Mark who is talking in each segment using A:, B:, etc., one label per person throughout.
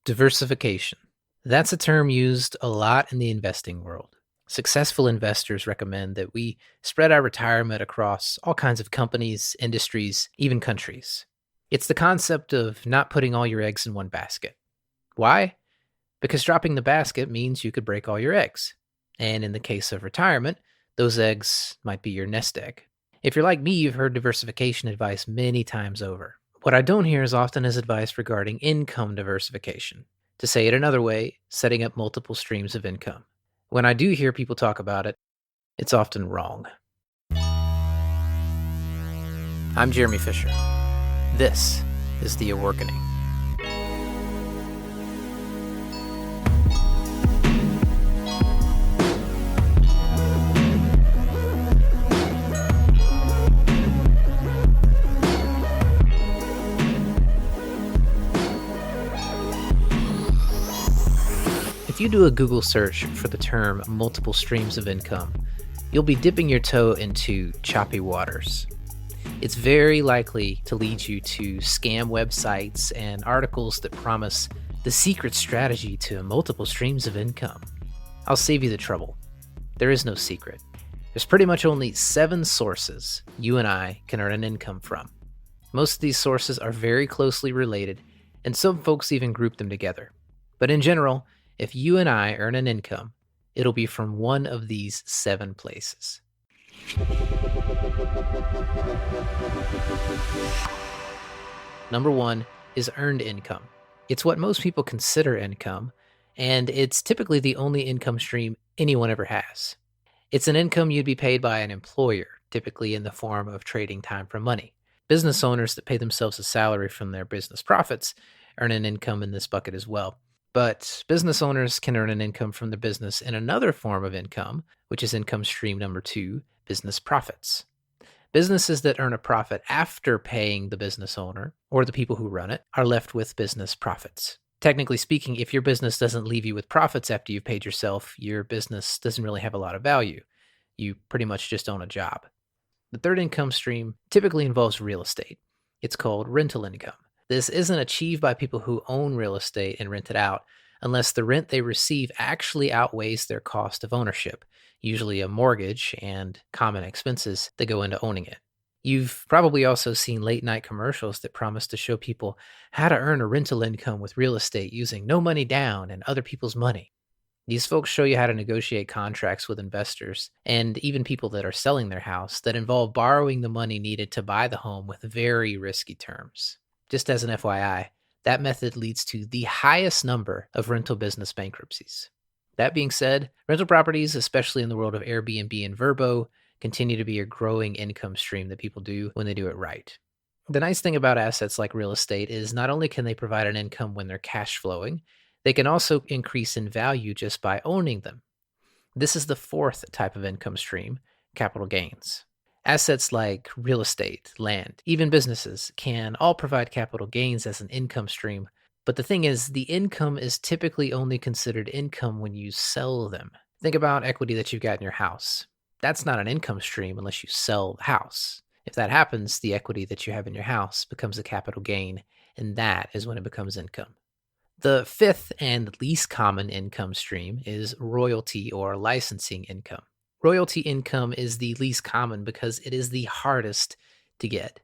A: Diversification. That's a term used a lot in the investing world. Successful investors recommend that we spread our retirement across all kinds of companies, industries, even countries. It's the concept of not putting all your eggs in one basket. Why? Because dropping the basket means you could break all your eggs. And in the case of retirement, those eggs might be your nest egg. If you're like me, you've heard diversification advice many times over. What I don't hear as often is advice regarding income diversification. To say it another way, setting up multiple streams of income. When I do hear people talk about it, it's often wrong. I'm Jeremy Fisher. This is The Awakening. If you do a Google search for the term multiple streams of income, you'll be dipping your toe into choppy waters. It's very likely to lead you to scam websites and articles that promise the secret strategy to multiple streams of income. I'll save you the trouble. There is no secret. There's pretty much only 7 sources you and I can earn an income from. Most of these sources are very closely related, and some folks even group them together. But in general, if you and I earn an income, it'll be from one of these 7 places. Number 1 is earned income. It's what most people consider income, and it's typically the only income stream anyone ever has. It's an income you'd be paid by an employer, typically in the form of trading time for money. Business owners that pay themselves a salary from their business profits earn an income in this bucket as well. But business owners can earn an income from the business in another form of income, which is income stream number 2, business profits. Businesses that earn a profit after paying the business owner, or the people who run it, are left with business profits. Technically speaking, if your business doesn't leave you with profits after you've paid yourself, your business doesn't really have a lot of value. You pretty much just own a job. The third income stream typically involves real estate. It's called rental income. This isn't achieved by people who own real estate and rent it out unless the rent they receive actually outweighs their cost of ownership, usually a mortgage and common expenses that go into owning it. You've probably also seen late night commercials that promise to show people how to earn a rental income with real estate using no money down and other people's money. These folks show you how to negotiate contracts with investors and even people that are selling their house that involve borrowing the money needed to buy the home with very risky terms. Just as an FYI, that method leads to the highest number of rental business bankruptcies. That being said, rental properties, especially in the world of Airbnb and Vrbo, continue to be a growing income stream that people do when they do it right. The nice thing about assets like real estate is not only can they provide an income when they're cash flowing, they can also increase in value just by owning them. This is the 4th type of income stream, capital gains. Assets like real estate, land, even businesses can all provide capital gains as an income stream. But the thing is, the income is typically only considered income when you sell them. Think about equity that you've got in your house. That's not an income stream unless you sell the house. If that happens, the equity that you have in your house becomes a capital gain, and that is when it becomes income. The 5th and least common income stream is royalty or licensing income. Royalty income is the least common because it is the hardest to get.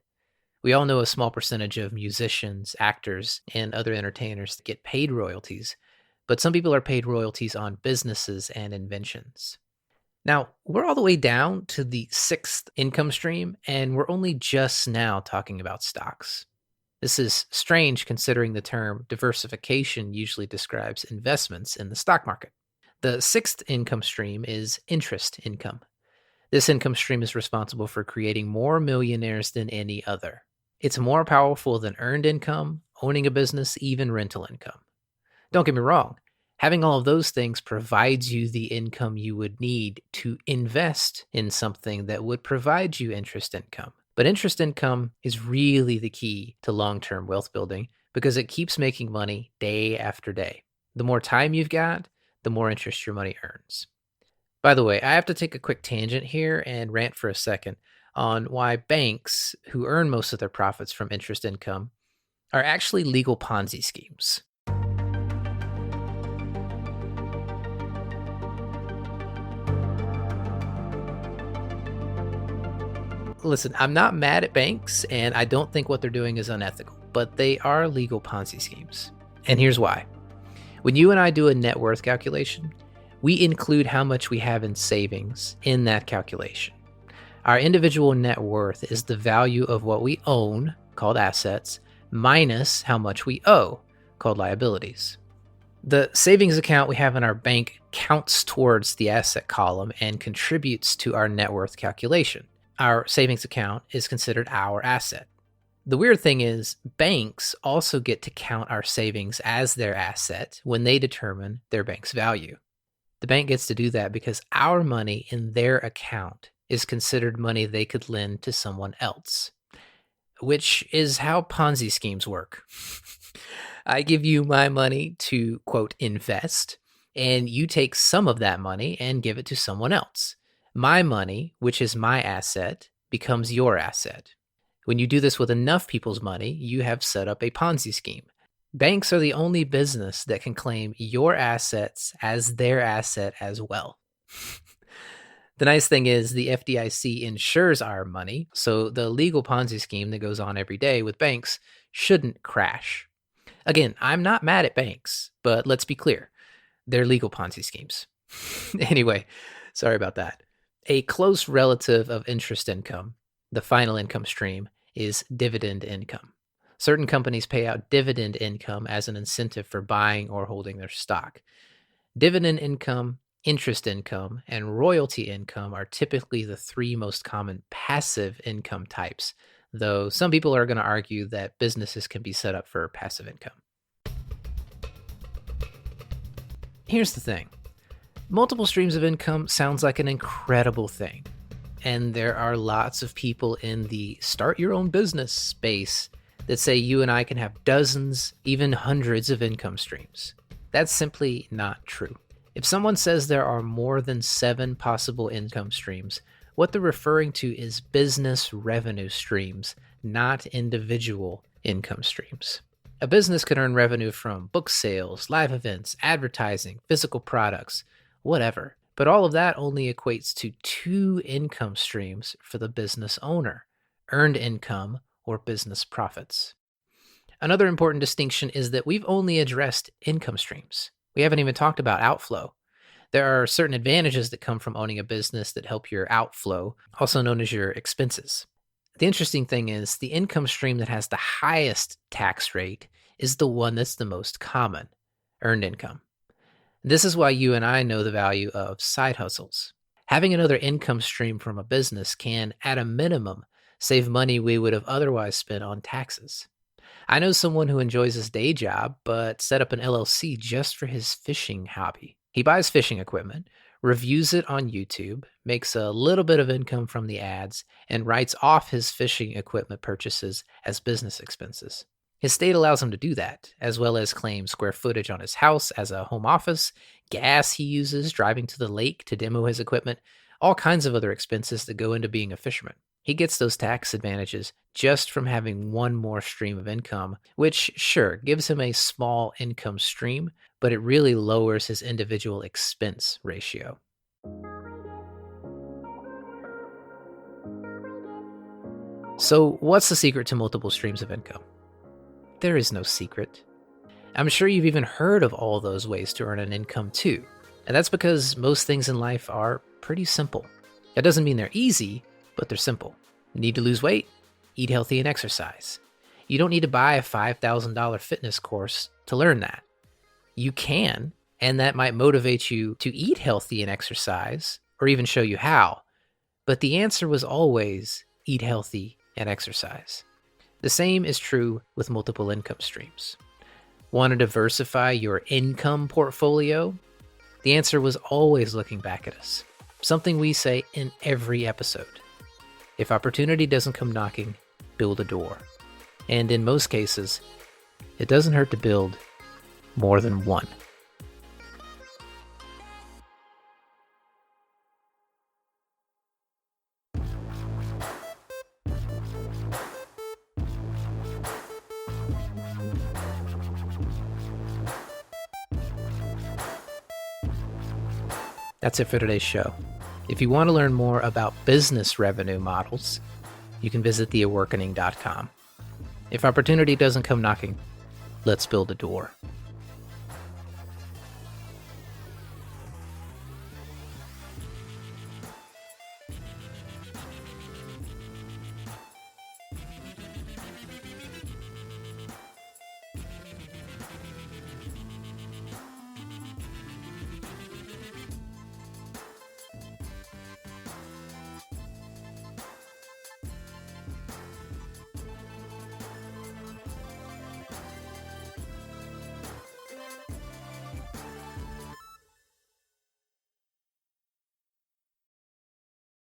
A: We all know a small percentage of musicians, actors, and other entertainers get paid royalties, but some people are paid royalties on businesses and inventions. Now, we're all the way down to the 6th income stream, and we're only just now talking about stocks. This is strange considering the term diversification usually describes investments in the stock market. The 6th income stream is interest income. This income stream is responsible for creating more millionaires than any other. It's more powerful than earned income, owning a business, even rental income. Don't get me wrong, having all of those things provides you the income you would need to invest in something that would provide you interest income. But interest income is really the key to long-term wealth building because it keeps making money day after day. The more time you've got, the more interest your money earns. By the way, I have to take a quick tangent here and rant for a second on why banks, who earn most of their profits from interest income, are actually legal Ponzi schemes. Listen, I'm not mad at banks, and I don't think what they're doing is unethical, but they are legal Ponzi schemes. And here's why. When you and I do a net worth calculation, we include how much we have in savings in that calculation. Our individual net worth is the value of what we own, called assets, minus how much we owe, called liabilities. The savings account we have in our bank counts towards the asset column and contributes to our net worth calculation. Our savings account is considered our asset. The weird thing is, banks also get to count our savings as their asset when they determine their bank's value. The bank gets to do that because our money in their account is considered money they could lend to someone else, which is how Ponzi schemes work. I give you my money to, quote, invest, and you take some of that money and give it to someone else. My money, which is my asset, becomes your asset. When you do this with enough people's money, you have set up a Ponzi scheme. Banks are the only business that can claim your assets as their asset as well. The nice thing is the FDIC insures our money, so the legal Ponzi scheme that goes on every day with banks shouldn't crash. Again, I'm not mad at banks, but let's be clear. They're legal Ponzi schemes. Anyway, sorry about that. A close relative of interest income, the final income stream, is dividend income. Certain companies pay out dividend income as an incentive for buying or holding their stock. Dividend income, interest income, and royalty income are typically the three most common passive income types, though some people are going to argue that businesses can be set up for passive income. Here's the thing. Multiple streams of income sounds like an incredible thing, and there are lots of people in the start your own business space that say you and I can have dozens, even hundreds of income streams. That's simply not true. If someone says there are more than 7 possible income streams, what they're referring to is business revenue streams, not individual income streams. A business could earn revenue from book sales, live events, advertising, physical products, whatever. But all of that only equates to 2 income streams for the business owner: earned income or business profits. Another important distinction is that we've only addressed income streams. We haven't even talked about outflow. There are certain advantages that come from owning a business that help your outflow, also known as your expenses. The interesting thing is the income stream that has the highest tax rate is the one that's the most common: earned income. This is why you and I know the value of side hustles. Having another income stream from a business can, at a minimum, save money we would have otherwise spent on taxes. I know someone who enjoys his day job, but set up an LLC just for his fishing hobby. He buys fishing equipment, reviews it on YouTube, makes a little bit of income from the ads, and writes off his fishing equipment purchases as business expenses. His state allows him to do that, as well as claim square footage on his house as a home office, gas he uses driving to the lake to demo his equipment, all kinds of other expenses that go into being a fisherman. He gets those tax advantages just from having one more stream of income, which, sure, gives him a small income stream, but it really lowers his individual expense ratio. So, what's the secret to multiple streams of income? There is no secret. I'm sure you've even heard of all those ways to earn an income too, and that's because most things in life are pretty simple. That doesn't mean they're easy, but they're simple. Need to lose weight? Eat healthy and exercise. You don't need to buy a $5,000 fitness course to learn that. You can, and that might motivate you to eat healthy and exercise, or even show you how. But the answer was always eat healthy and exercise. The same is true with multiple income streams. Want to diversify your income portfolio? The answer was always looking back at us. Something we say in every episode. If opportunity doesn't come knocking, build a door. And in most cases, it doesn't hurt to build more than one. That's it for today's show. If you want to learn more about business revenue models, you can visit theawakening.com. If opportunity doesn't come knocking, let's build a door.